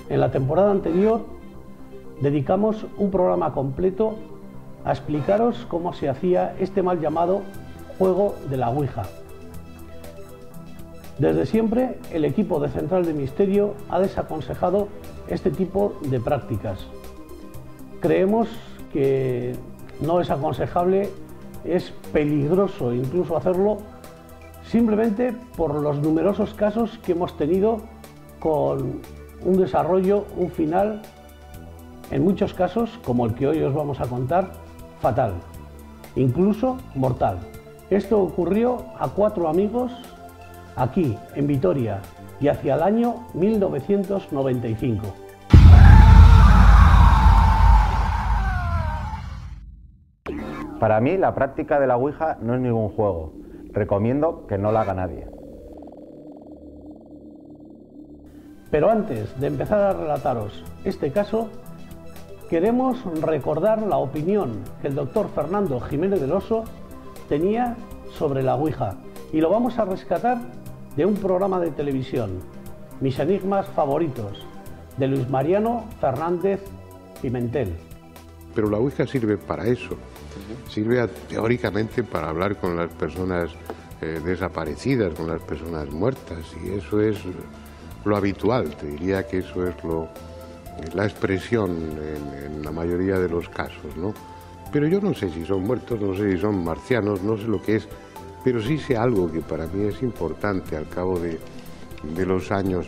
En la temporada anterior dedicamos un programa completo a explicaros cómo se hacía este mal llamado juego de la Ouija. Desde siempre el equipo de Central de Misterio ha desaconsejado este tipo de prácticas. Creemos que no es aconsejable, es peligroso incluso hacerlo, simplemente por los numerosos casos que hemos tenido con un desarrollo, un final, en muchos casos, como el que hoy os vamos a contar, fatal, incluso mortal. Esto ocurrió a 4 amigos aquí, en Vitoria, y hacia el año 1995. Para mí, la práctica de la Ouija no es ningún juego. Recomiendo que no la haga nadie. Pero antes de empezar a relataros este caso, queremos recordar la opinión que el doctor Fernando Jiménez del Oso tenía sobre la Ouija, y lo vamos a rescatar de un programa de televisión, Mis enigmas favoritos, de Luis Mariano Fernández Pimentel. Pero la Ouija sirve para eso, sirve teóricamente para hablar con las personas desaparecidas, con las personas muertas, y eso es lo habitual. Te diría que eso es la expresión en la mayoría de los casos, ¿no? Pero yo no sé si son muertos, no sé si son marcianos, no sé lo que es, pero sí sé algo que para mí es importante al cabo de los años,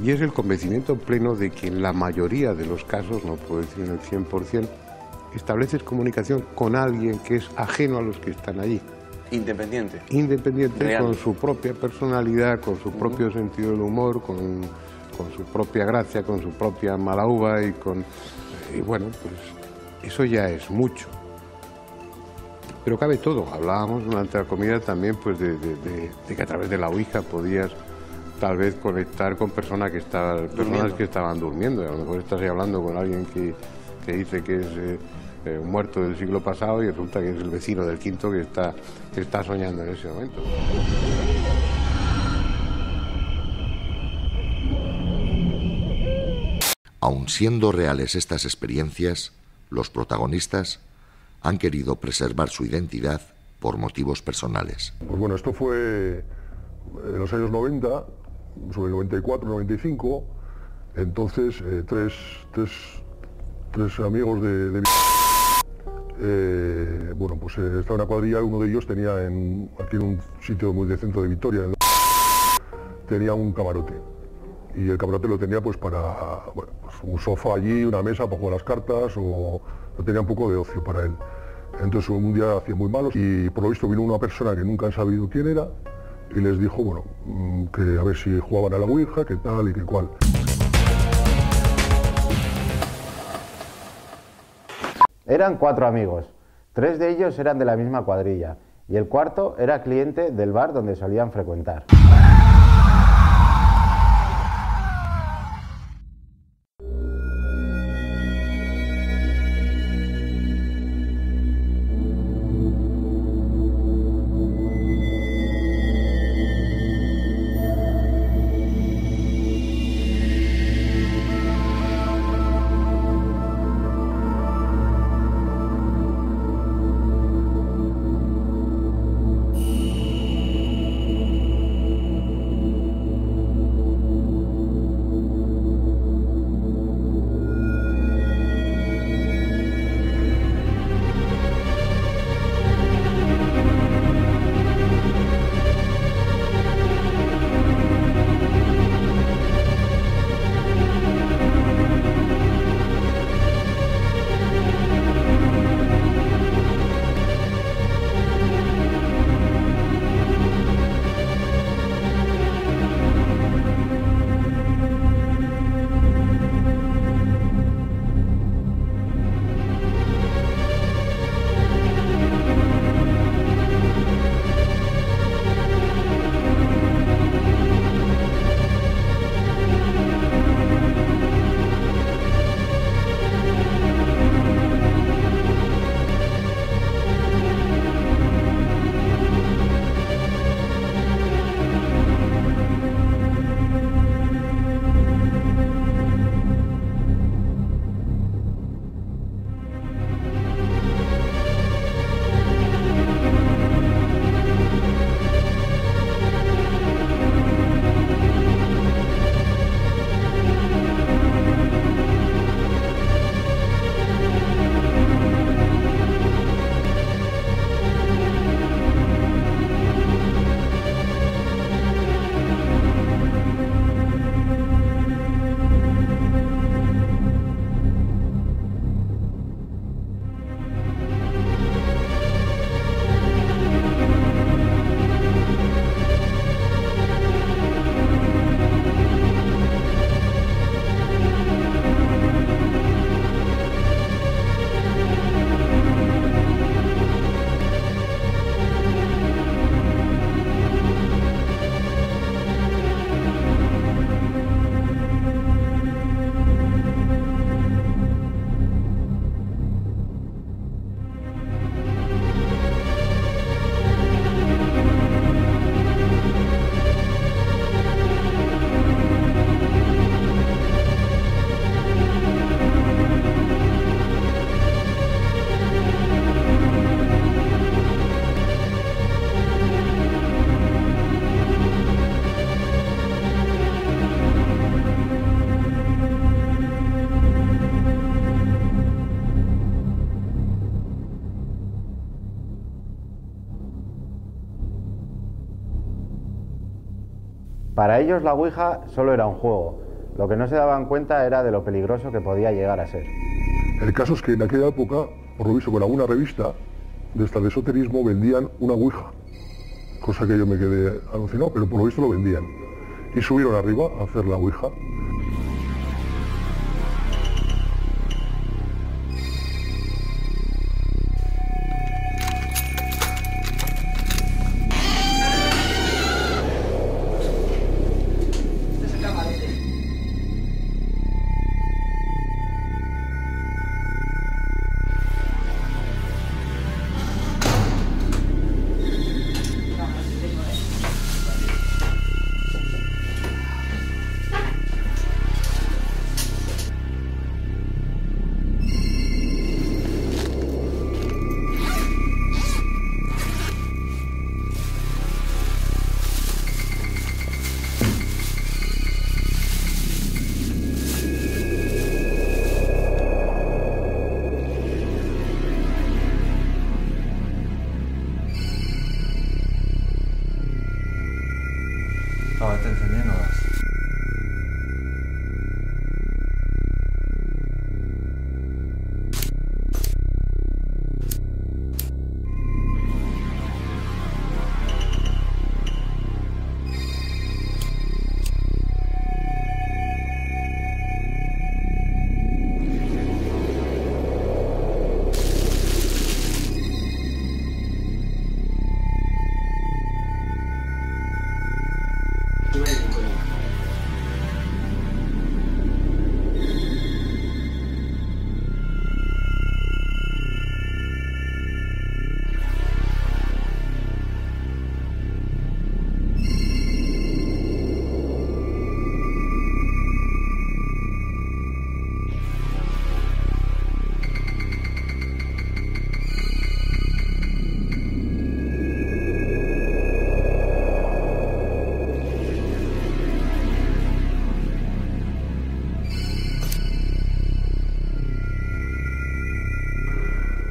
y es el convencimiento pleno de que en la mayoría de los casos, no puedo decir en el 100%, estableces comunicación con alguien que es ajeno a los que están allí. Independiente. Independiente, real, con su propia personalidad, con su propio sentido del humor, con su propia gracia, con su propia mala uva y bueno, pues eso ya es mucho. Pero cabe todo. Hablábamos durante la comida también pues de que a través de la Ouija podías tal vez conectar con personas que estaban durmiendo. Y a lo mejor estás ahí hablando con alguien que dice que es un muerto del siglo pasado y resulta que es el vecino del quinto que está soñando en ese momento. Aun siendo reales estas experiencias, los protagonistas han querido preservar su identidad por motivos personales. Pues bueno, esto fue en los años 90, sobre el 94, 95, entonces tres amigos de bueno, pues estaba una cuadrilla, uno de ellos tenía aquí en un sitio muy de centro de Vitoria, tenía un camarote, y el camarote lo tenía pues para, bueno, pues un sofá allí, una mesa para jugar las cartas, o lo tenía un poco de ocio para él. Entonces un día hacía muy malo y por lo visto vino una persona que nunca han sabido quién era y les dijo, bueno, que a ver si jugaban a la Ouija, qué tal y qué cual. Eran 4 amigos, 3 de ellos eran de la misma cuadrilla y el cuarto era cliente del bar donde solían frecuentar. Para ellos la Ouija solo era un juego. Lo que no se daban cuenta era de lo peligroso que podía llegar a ser. El caso es que en aquella época, por lo visto con alguna revista de esta de esoterismo, vendían una Ouija. Cosa que yo me quedé alucinado, pero por lo visto lo vendían. Y subieron arriba a hacer la Ouija. Vete encendiéndolas.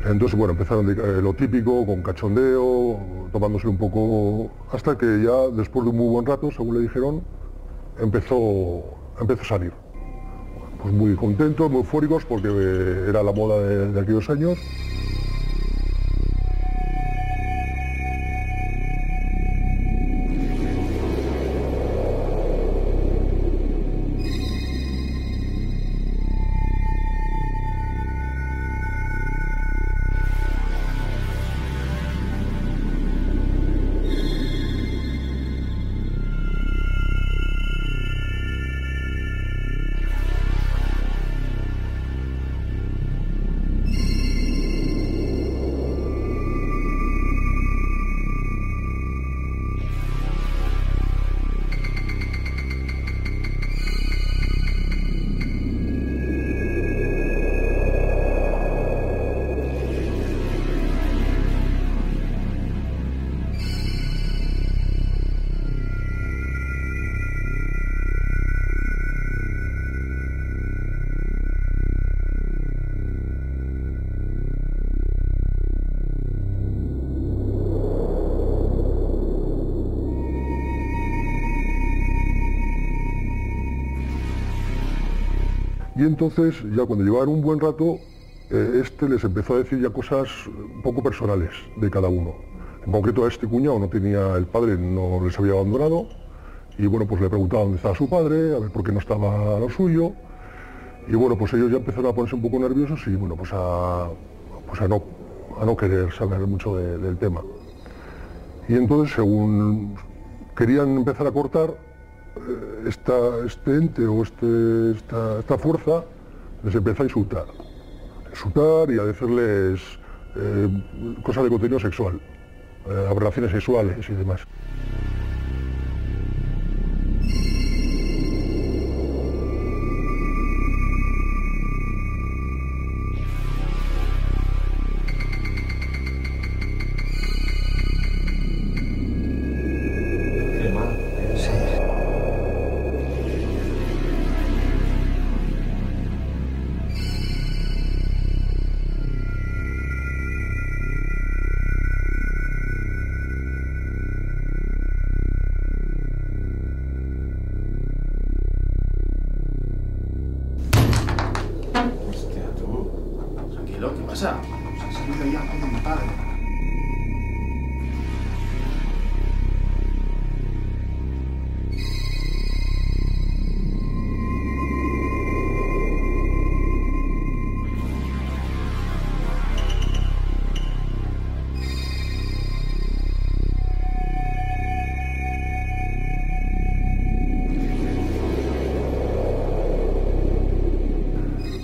Entonces, bueno, empezaron lo típico, con cachondeo, tomándose un poco, hasta que ya, después de un muy buen rato, según le dijeron, empezó a salir. Pues muy contentos, muy eufóricos, porque era la moda de aquellos años. Y entonces, ya cuando llevaban un buen rato, este les empezó a decir ya cosas un poco personales de cada uno. En concreto a este cuñado no tenía, el padre no les había abandonado, y bueno, pues le preguntaba dónde estaba su padre, a ver por qué no estaba lo suyo, y bueno, pues ellos ya empezaron a ponerse un poco nerviosos y bueno, pues a no querer saber mucho del tema. Y entonces, según querían empezar a cortar, este ente o esta fuerza les empezó a insultar y a decirles cosas de contenido sexual, aberraciones sexuales y demás. casa, pues ha salido ya con mi padre.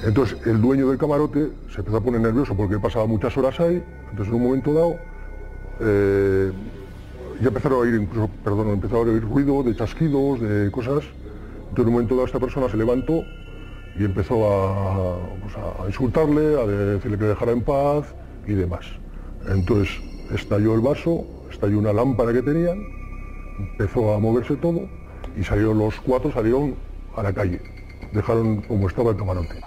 Entonces el dueño del camarote se empezó a poner nervioso porque él pasaba muchas horas ahí, entonces en un momento dado ya empezaron a oír, incluso, perdón, empezaron a oír ruido de chasquidos, de cosas. Entonces en un momento dado esta persona se levantó y empezó a insultarle, a decirle que le dejara en paz y demás. Entonces estalló el vaso, estalló una lámpara que tenían, empezó a moverse todo y salieron los cuatro, salieron a la calle, dejaron como estaba el camarote.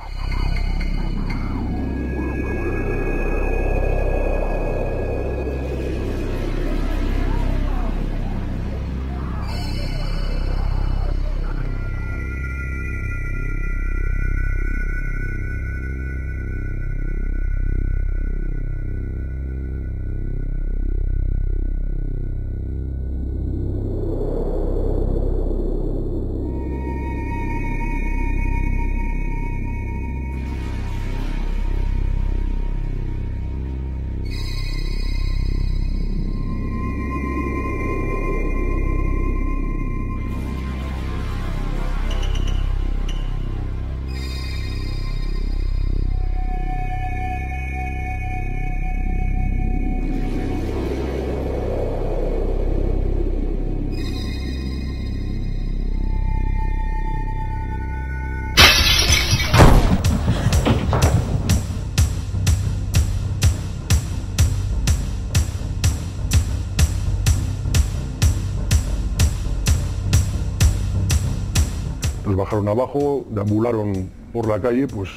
Entonces bajaron abajo, deambularon por la calle, pues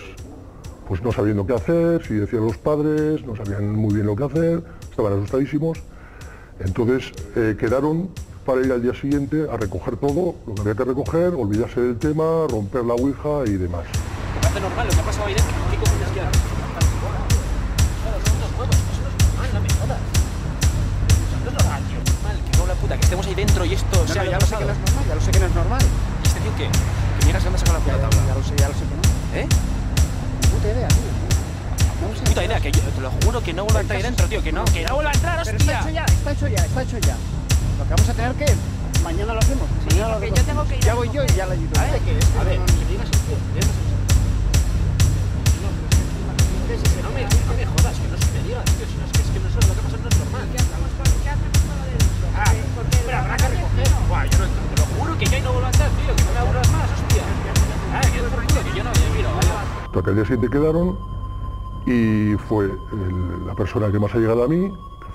no sabiendo qué hacer, si decían los padres, no sabían muy bien lo que hacer, estaban asustadísimos. Entonces quedaron para ir al día siguiente a recoger todo lo que había que recoger, olvidarse del tema, romper la ouija y demás. Me parece normal lo que ha pasado ahí dentro. ¿Qué cojones queda? No me jodas. No es normal, tío. Normal, que no la puta, que estemos ahí dentro y esto sea lo que ha pasado. Ya lo sé que no es normal. ¿Y este tío qué? Que miras dónde saca la puta tabla. Ya lo sé que no. ¿Eh? Puta idea, tío. No sé. Puta idea, que yo te lo juro que no vuelva a entrar ahí dentro, tío. Que no vuelva a entrar, Pero hostia. está hecho ya. Lo que vamos a tener que... Mañana lo hacemos. Sí, porque yo tengo que ir. Ya voy yo y ya le ayudo. A ver, que digas el tío. No me jodas, que no se me diga, tío. Si no es que no es lo que ha pasado, no es normal. ¿Qué hacemos con lo de dentro? Porque Pero habrá que recoger. Buah, yo no, te lo juro que ya no vuelvo a entrar, tío. Que no me aburras más, hostia. Que es por culo, que yo no me miro. Hasta que al día siguiente quedaron y fue la persona que más ha llegado a mí, que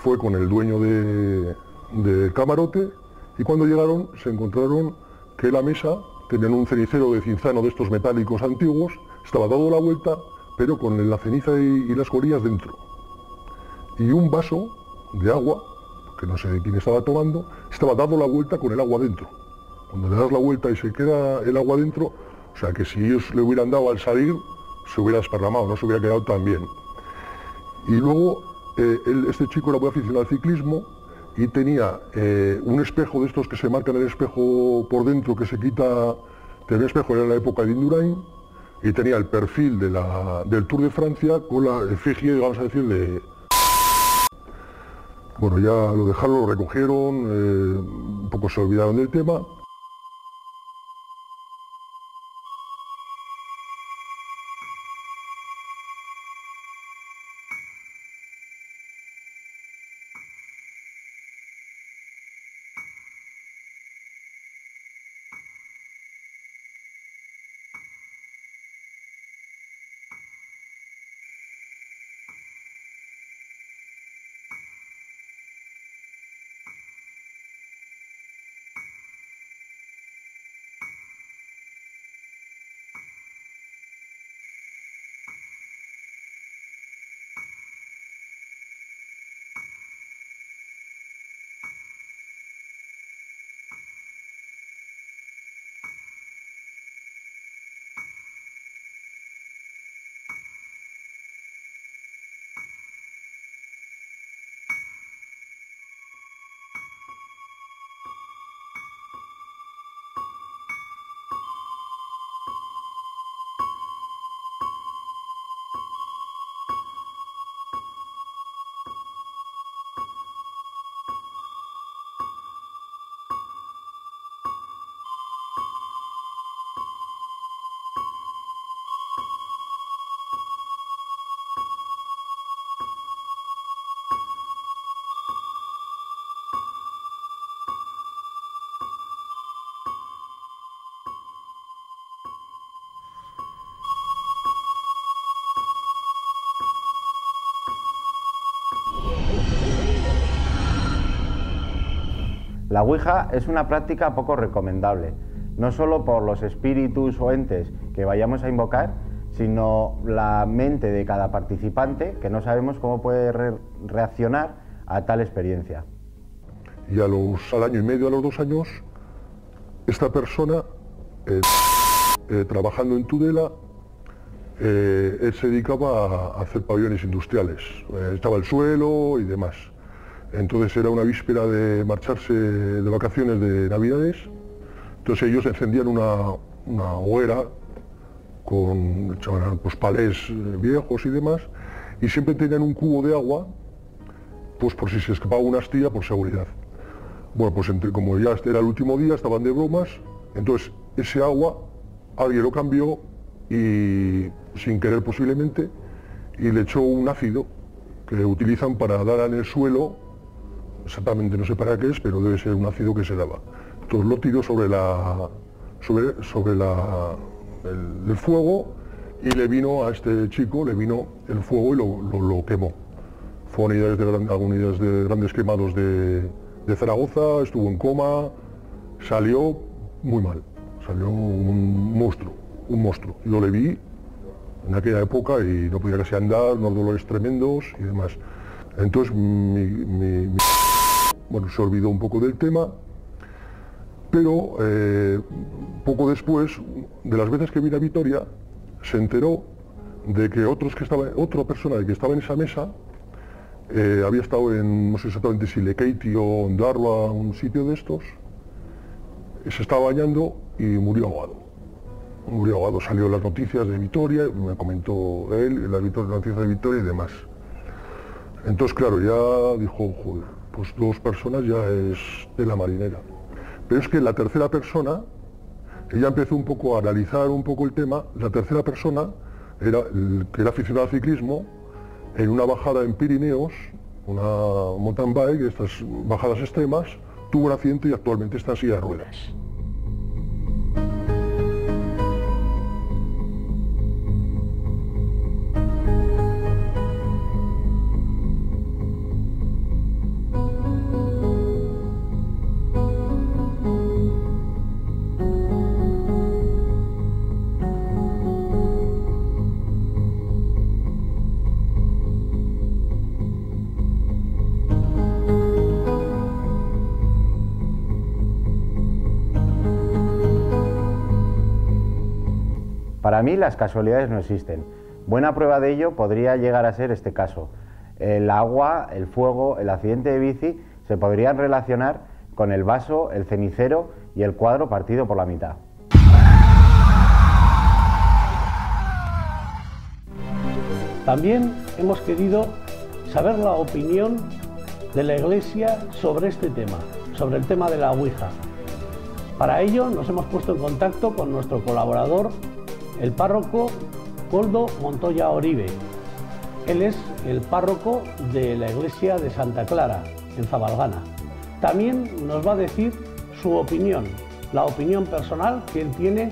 fue con el dueño de camarote, y cuando llegaron se encontraron que la mesa tenían un cenicero de cinzano de estos metálicos antiguos, estaba dado la vuelta, pero con la ceniza y las colillas dentro. Y un vaso de agua, que no sé de quién estaba tomando, estaba dado la vuelta con el agua dentro. Cuando le das la vuelta y se queda el agua dentro, o sea que si ellos le hubieran dado al salir, se hubiera desparramado, no se hubiera quedado tan bien. Y luego, este chico era muy aficionado al ciclismo y tenía un espejo de estos que se marcan el espejo por dentro, que se quita, tenía espejo, era en la época de Indurain, y tenía el perfil del Tour de Francia con la efigie, vamos a decir, de... Bueno, ya lo dejaron, lo recogieron, un poco se olvidaron del tema. La Ouija es una práctica poco recomendable, no solo por los espíritus o entes que vayamos a invocar, sino la mente de cada participante, que no sabemos cómo puede reaccionar a tal experiencia. Y al año y medio, a los 2 años, esta persona, trabajando en Tudela, él se dedicaba a hacer pabellones industriales, estaba el suelo y demás. Entonces era una víspera de marcharse de vacaciones de Navidades, entonces ellos encendían una hoguera con pues, palés viejos y demás, y siempre tenían un cubo de agua, pues por si se escapaba una astilla, por seguridad. Bueno, pues como ya era el último día, estaban de bromas, entonces ese agua alguien lo cambió y sin querer posiblemente, y le echó un ácido que utilizan para dar en el suelo, exactamente no sé para qué es, pero debe ser un ácido que se daba. Entonces lo tiró sobre el fuego, y le vino a este chico, le vino el fuego y lo quemó. Fue a unidades de grandes quemados de Zaragoza, estuvo en coma, salió muy mal, salió un monstruo. Yo le vi en aquella época y no podía casi andar, unos dolores tremendos y demás. Entonces bueno, se olvidó un poco del tema, pero poco después, de las veces que vine a Vitoria, se enteró de que otra persona que estaba en esa mesa había estado en, no sé exactamente si Lekeiti o Ondarroa, un sitio de estos, se estaba bañando y murió ahogado. Salió en las noticias de Vitoria, me comentó él, en las noticias de Vitoria y demás. Entonces, claro, ya dijo, joder, pues 2 personas ya es de la marinera. Pero es que la tercera persona, ella empezó un poco a analizar un poco el tema. La tercera persona, que era aficionado al ciclismo, en una bajada en Pirineos, una mountain bike, estas bajadas extremas, tuvo un accidente y actualmente está en silla de ruedas. Para mí las casualidades no existen. Buena prueba de ello podría llegar a ser este caso. El agua, el fuego, el accidente de bici se podrían relacionar con el vaso, el cenicero y el cuadro partido por la mitad. También hemos querido saber la opinión de la Iglesia sobre este tema, sobre el tema de la Ouija. Para ello nos hemos puesto en contacto con nuestro colaborador, el párroco Koldo Montoya Oribe. Él es el párroco de la iglesia de Santa Clara, en Zabalgana. También nos va a decir su opinión, la opinión personal que él tiene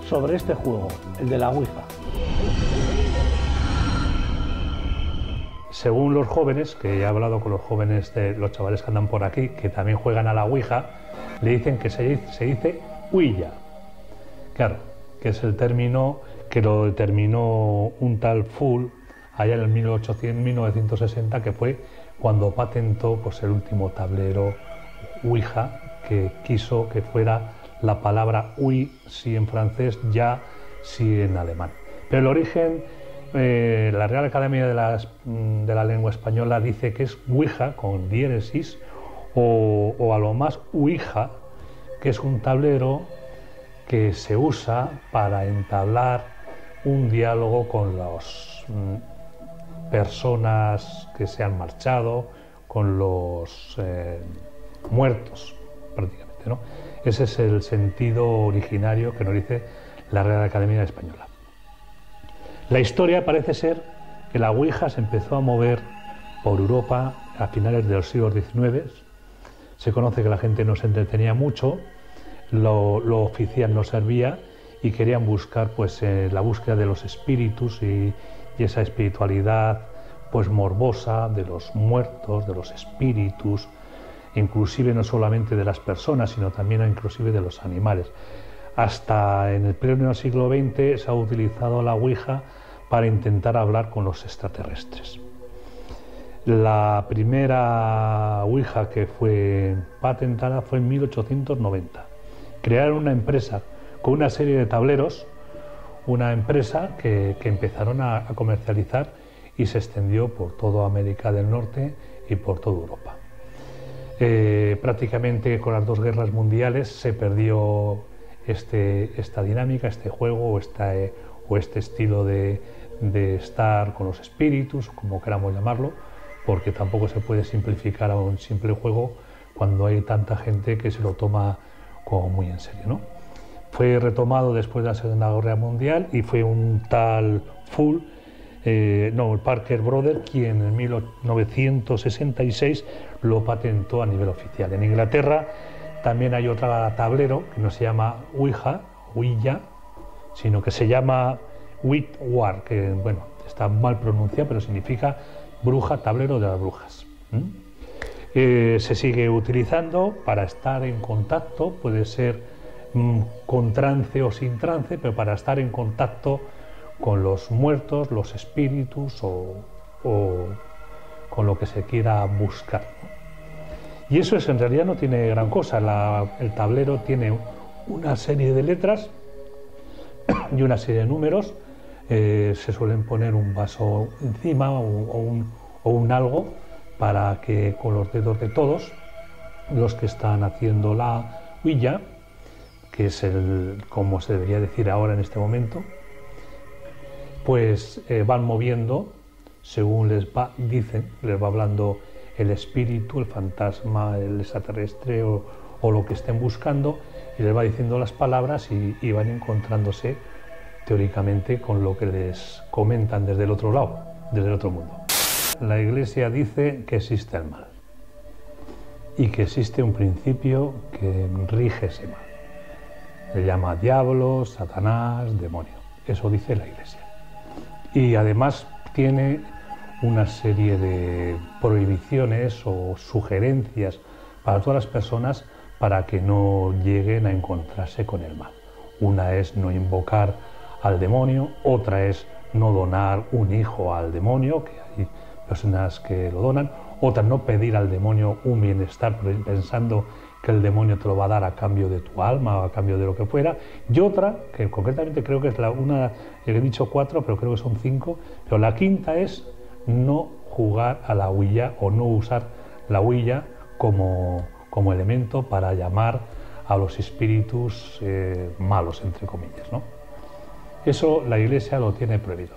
sobre este juego, el de la Ouija. Según los jóvenes, que he hablado con los jóvenes de los chavales que andan por aquí, que también juegan a la Ouija, le dicen que se dice Ouija. Claro, que es el término que lo determinó un tal Full allá en el 1960, que fue cuando patentó pues, el último tablero Ouija, que quiso que fuera la palabra oui, sí en francés, ya, sí en alemán. Pero el origen, la Real Academia de la Lengua Española dice que es Ouija, con diéresis, o a lo más Ouija, que es un tablero que se usa para entablar un diálogo con las personas que se han marchado, con los muertos, prácticamente, ¿no? Ese es el sentido originario que nos dice la Real Academia Española. La historia parece ser que la Ouija se empezó a mover por Europa a finales de los siglos XIX. Se conoce que la gente no se entretenía mucho, lo oficial no servía y querían buscar pues, la búsqueda de los espíritus y esa espiritualidad pues, morbosa de los muertos, de los espíritus, inclusive no solamente de las personas, sino también inclusive de los animales. Hasta en el pleno siglo XX se ha utilizado la Ouija para intentar hablar con los extraterrestres. La primera Ouija que fue patentada fue en 1890. Crearon una empresa con una serie de tableros, una empresa que empezaron a comercializar y se extendió por toda América del Norte y por toda Europa. Prácticamente con las dos guerras mundiales se perdió esta dinámica, este juego o este estilo de estar con los espíritus, como queramos llamarlo, porque tampoco se puede simplificar a un simple juego cuando hay tanta gente que se lo toma como muy en serio, ¿no? Fue retomado después de la Segunda Guerra Mundial y fue un tal Parker Brothers quien en 1966 lo patentó a nivel oficial. En Inglaterra también hay otro tablero que no se llama Ouija, sino que se llama Witwar, que bueno, está mal pronunciado, pero significa bruja, tablero de las brujas. Se sigue utilizando para estar en contacto, puede ser con trance o sin trance, pero para estar en contacto con los muertos, los espíritus o con lo que se quiera buscar. Y eso en realidad no tiene gran cosa. El tablero tiene una serie de letras y una serie de números. Se suelen poner un vaso encima o un algo para que con los dedos de todos los que están haciendo la Ouija, que es como se debería decir ahora en este momento, pues van moviendo según les va hablando el espíritu, el fantasma, el extraterrestre o lo que estén buscando, y les va diciendo las palabras y van encontrándose teóricamente con lo que les comentan desde el otro lado, desde el otro mundo. La Iglesia dice que existe el mal y que existe un principio que rige ese mal. Le llama diablo, Satanás, demonio. Eso dice la Iglesia. Y además tiene una serie de prohibiciones o sugerencias para todas las personas para que no lleguen a encontrarse con el mal. Una es no invocar al demonio, otra es no donar un hijo al demonio, que hay personas que lo donan, otra no pedir al demonio un bienestar pensando que el demonio te lo va a dar a cambio de tu alma o a cambio de lo que fuera, y otra, que concretamente creo que es una, he dicho 4, pero creo que son 5, pero la quinta es no jugar a la Ouija o no usar la Ouija como elemento para llamar a los espíritus malos, entre comillas, ¿no? Eso la Iglesia lo tiene prohibido.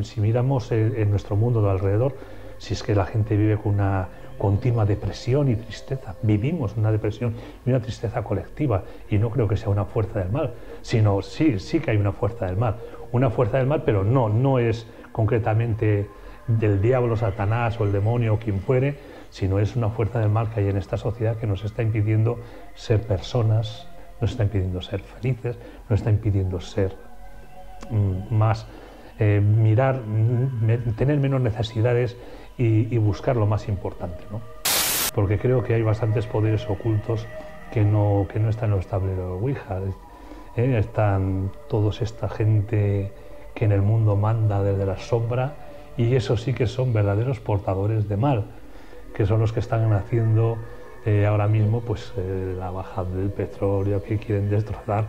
Si miramos en nuestro mundo de alrededor, si es que la gente vive con una continua depresión y tristeza, vivimos una depresión y una tristeza colectiva, y no creo que sea una fuerza del mal, sino sí que hay una fuerza del mal, pero no es concretamente del diablo, Satanás o el demonio o quien fuere, sino es una fuerza del mal que hay en esta sociedad que nos está impidiendo ser personas, nos está impidiendo ser felices, nos está impidiendo ser más, mirar, tener menos necesidades y buscar lo más importante, ¿no? Porque creo que hay bastantes poderes ocultos que no están en los tableros Ouija. Están todos esta gente que en el mundo manda desde la sombra, y esos sí que son verdaderos portadores de mal, que son los que están haciendo ahora mismo pues la bajada del petróleo, que quieren destrozar,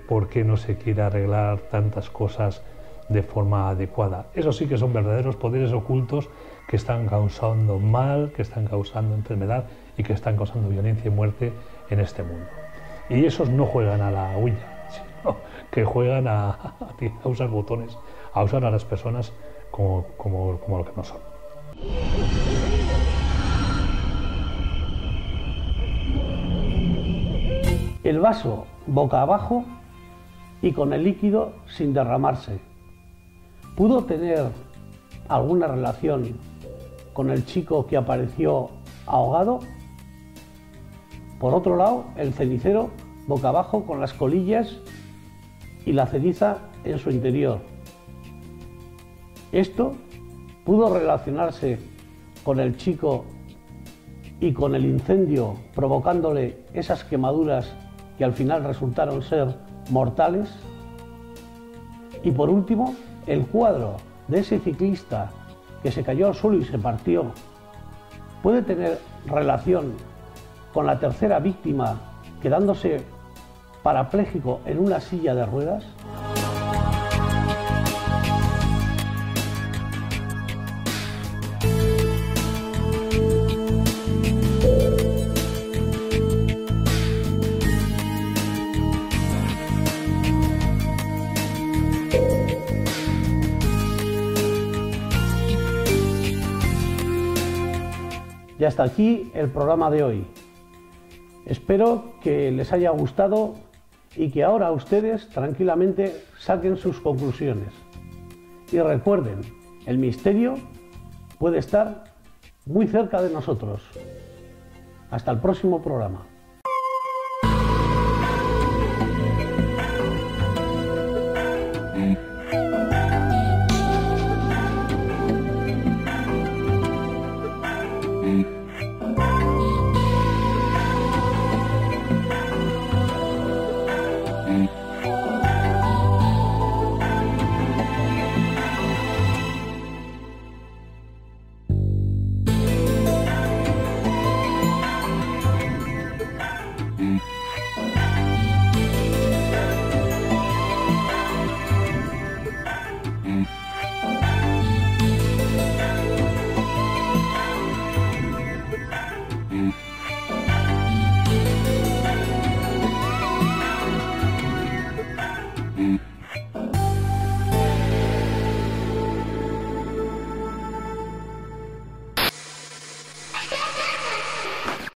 porque no se quiere arreglar tantas cosas de forma adecuada. Esos sí que son verdaderos poderes ocultos que están causando mal, que están causando enfermedad y que están causando violencia y muerte en este mundo. Y esos no juegan a la Ouija, sino que juegan a usar botones, a usar a las personas como lo que no son. El vaso boca abajo y con el líquido sin derramarse. ¿Pudo tener alguna relación con el chico que apareció ahogado? Por otro lado, el cenicero boca abajo con las colillas y la ceniza en su interior. ¿Esto pudo relacionarse con el chico y con el incendio provocándole esas quemaduras que al final resultaron ser mortales. Y por último, el cuadro de ese ciclista que se cayó al suelo y se partió, ¿puede tener relación con la tercera víctima quedándose parapléjico en una silla de ruedas? Y hasta aquí el programa de hoy. Espero que les haya gustado y que ahora ustedes tranquilamente saquen sus conclusiones. Y recuerden, el misterio puede estar muy cerca de nosotros. Hasta el próximo programa.